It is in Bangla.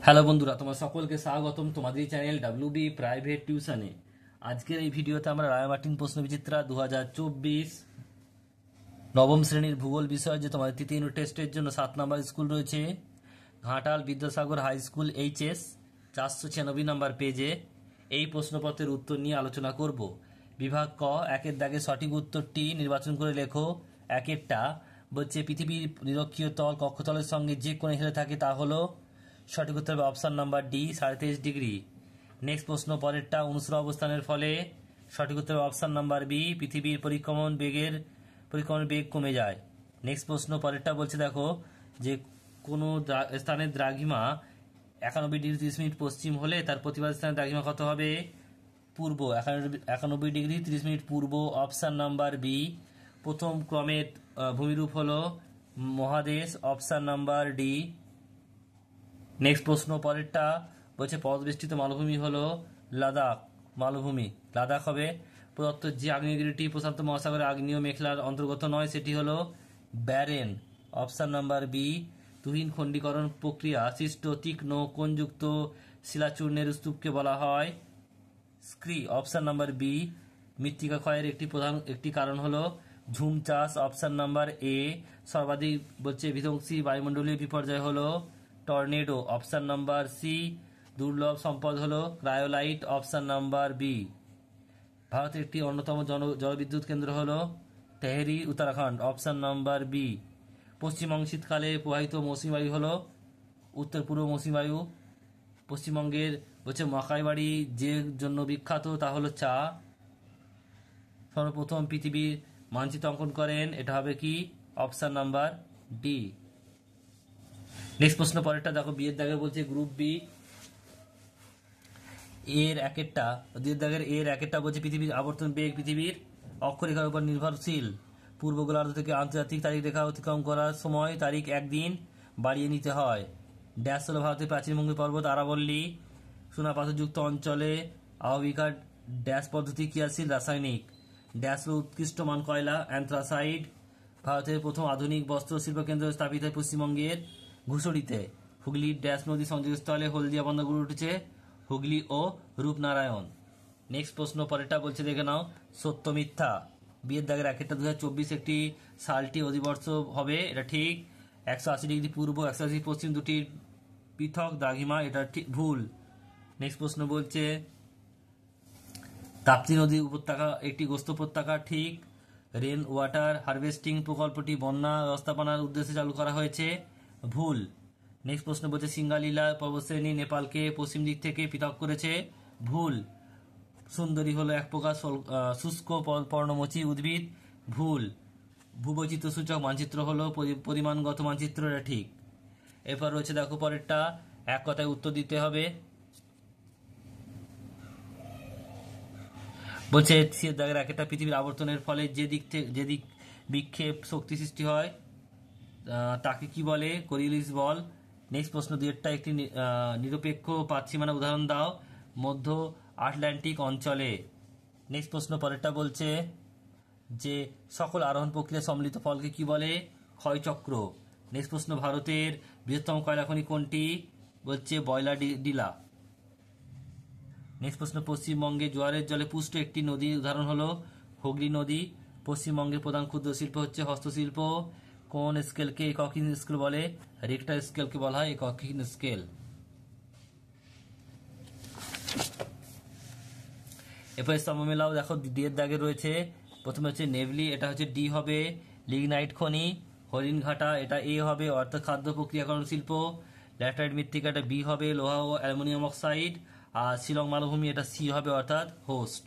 হ্যালো বন্ধুরা, তোমার সকলকে স্বাগতম তোমাদের চ্যানেল ডাব্লিউবি প্রাইভেট টিউশনে। আজকের এই ভিডিওতে আমরা রায়মার্টিন প্রশ্নবিচিত্রা 2024 নবম শ্রেণীর ভূগোল বিষয় যে তোমাদের তৃতীয় ইউনিট টেস্টের জন্য 7 নম্বর স্কুল রয়েছে Ghatal Vidyasagar high school HS 496 নম্বর পেজে এই প্রশ্নপত্রের উত্তর নিয়ে আলোচনা করব। বিভাগ ক, একের দাগে সঠিক উত্তরটি নির্বাচন করে লেখো। একেরটা বলছে পৃথিবীর নিরক্ষীয় তল কক্ষতলের সঙ্গে যে কোণে হেলে থাকে তা হলো সঠিক উত্তর হবে option number D 37.5 degree. Next প্রশ্ন পরেরটা অনুসরণ অবস্থানের ফলে সঠিক উত্তর হবে অপশন নাম্বার বি পৃথিবীর পরিক্রমণ বেগ কমে যায়। নেক্সট প্রশ্ন পরেরটা বলছে দেখো যে কোনো স্থানের দ্রাঘিমা 91 ডিগ্রি 30 মিনিট পশ্চিম হলে তার প্রতিবাদ স্থানের দ্রাঘিমা কত হবে? পূর্ব। 91 ডিগ্রি 30 মিনিট পূর্ব, অপশন নাম্বার বি। প্রথম ক্রমের ভূমিরূপ হলো মহাদেশ, অপশন নাম্বার ডি। নেক্সট প্রশ্ন পরেরটা বলছে পদবেষ্টিত মালভূমি হলো লাদাখ মালভূমি। লাদাখ হবে। প্রদত্ত যে আগ্নেয়গিরিটি প্রশান্ত মহাসাগরের আগ্নেয় মেখলার অন্তর্গত নয় সেটি হলো ব্যারেন, অপশন নাম্বার বি। তুহিন খণ্ডীকরণ প্রক্রিয়া সৃষ্ট তীক্ষ্ণ কোণযুক্ত শিলাচূর্ণের স্তূপকে বলা হয় স্ক্রি, অপশন নাম্বার বি। মৃত্তিকা ক্ষয়ের একটি কারণ হলো ঝুম চাষ, অপশন নাম্বার এ। সর্বাধিক বলছে বিধ্বংসী বায়ুমণ্ডলীয় বিপর্যয় হলো টর্নেডো, অপশন নাম্বার সি। দুর্লভ সম্পদ হলো ক্রায়োলাইট, অপশন নাম্বার বি। ভারতের একটি অন্যতম জলবিদ্যুৎ কেন্দ্র হলো Tehri, Uttarakhand, option number B. Paschimbanga শীতকালে প্রবাহিত মৌসুমী বায়ু হলো উত্তর পূর্ব মৌসুমী বায়ু। পশ্চিমবঙ্গের হচ্ছে মকাইবাড়ি যে জন্য বিখ্যাত তা হলো চা। সর্বপ্রথম পৃথিবীর মানচিত্র অঙ্কন করেন, এটা হবে কি অপশন নাম্বার ডি। নেক্সট প্রশ্ন পরেরটা দেখো বিয়ের দাগের বলছে গ্রুপ বি এর একেরটা বলছে পৃথিবীর আবর্তন বেগ পৃথিবীর অক্ষরেখার উপর নির্ভরশীল। পূর্ব গোলার্ধ থেকে আন্তর্জাতিক তারিখ রেখা অতিক্রম করার সময় তারিখ একদিন বাড়িয়ে নিতে হয়। ড্যাশ হল ভারতের প্রাচীনভঙ্গি পর্বত আরাবল্লী। চুনাপাথরযুক্ত অঞ্চলে আহবিকার ড্যাশ পদ্ধতি ক্রিয়াশীল রাসায়নিক। ড্যাশ হল উৎকৃষ্ট মান কয়লা অ্যান্থ্রাসাইড। ভারতের প্রথম আধুনিক বস্ত্র শিল্পকেন্দ্র স্থাপিত হয় পশ্চিমবঙ্গের ঘুষড়িতে। হুগলির ড্যাশ নদী সংযোগস্থলে হলদিয়া বন্দর গড়ে উঠেছে হুগলি ও রূপনারায়ণ। নেক্সট প্রশ্ন পরেরটা বলছে দেখে নাও সত্য মিথ্যা। বিয়ের দাগের একেরটা 2024 একটি সালটি অধিবর্ষ হবে, এটা ঠিক। 180 ডিগ্রি পূর্ব 180 পশ্চিম দুটির পৃথক দ্রাঘিমা, এটা ঠিক ভুল। নেক্সট প্রশ্ন বলছে তাপ্তি নদী উপত্যকা একটি গ্রস্ত উপত্যকা, ঠিক। রেন ওয়াটার হারভেস্টিং প্রকল্পটি বন্যা ব্যবস্থাপনার উদ্দেশ্যে চালু করা হয়েছে, ভুল। নেক্সট প্রশ্ন বলছে সিঙ্গালীলা পর্বতশ্রেণী নেপালকে পশ্চিম দিক থেকে পৃথক করেছে, ভুল। সুন্দরী হলো এক প্রকার শুষ্ক পর্ণমোচী উদ্ভিদ, ভুল। ভূবৈচিত্র্য সূচক মানচিত্র হলো পরিমাণগত মানচিত্র, এটা ঠিক। এরপর রয়েছে দেখো পরেরটা এক কথায় উত্তর দিতে হবে। বলছে দাগের একটা পৃথিবীর আবর্তনের ফলে যে দিক বিক্ষেপ শক্তি সৃষ্টি হয় তাকে কি বলে? কোরিওলিস বল। নেক্সট প্রশ্ন দুইটা একটি নিরপেক্ষ পাতসীমানা উদাহরণ দাও মধ্য আটলান্টিক অঞ্চলে। নেক্সট প্রশ্ন পরেরটা বলছে যে সকল আরোহণ প্রক্রিয়া সম্মিলিত ফলকে কি বলে? ক্ষয়চক্র। নেক্সট প্রশ্ন ভারতের বৃহত্তম কয়লা খনি কোনটি? বলছে বয়লা ডিলা। নেক্সট প্রশ্ন পশ্চিমবঙ্গে জোয়ারের জলে পুষ্ট একটি নদীর উদাহরণ হলো হুগলি নদী। পশ্চিমবঙ্গের প্রধান ক্ষুদ্র শিল্প হচ্ছে হস্তশিল্প। কোন স্কেলকে এককহীন স্কেল বলে? রিক্টার স্কেলকে বলা হয় এককহীন স্কেল। এরপরে স্তম্ভ মেলাও দেখো ডিয়ের দাগে রয়েছে। প্রথমে হচ্ছে নেভলি, এটা হচ্ছে ডি হবে। লিগনাইট খনি হরিণঘাটা, এটা এ হবে অর্থাৎ খাদ্য প্রক্রিয়াকরণ শিল্প। ল্যাটারাইট মৃত্তিকা, এটা বি হবে লোহা ও অ্যালুমিনিয়াম অক্সাইড। আর শিলং মালভূমি, এটা সি হবে অর্থাৎ হোস্ট।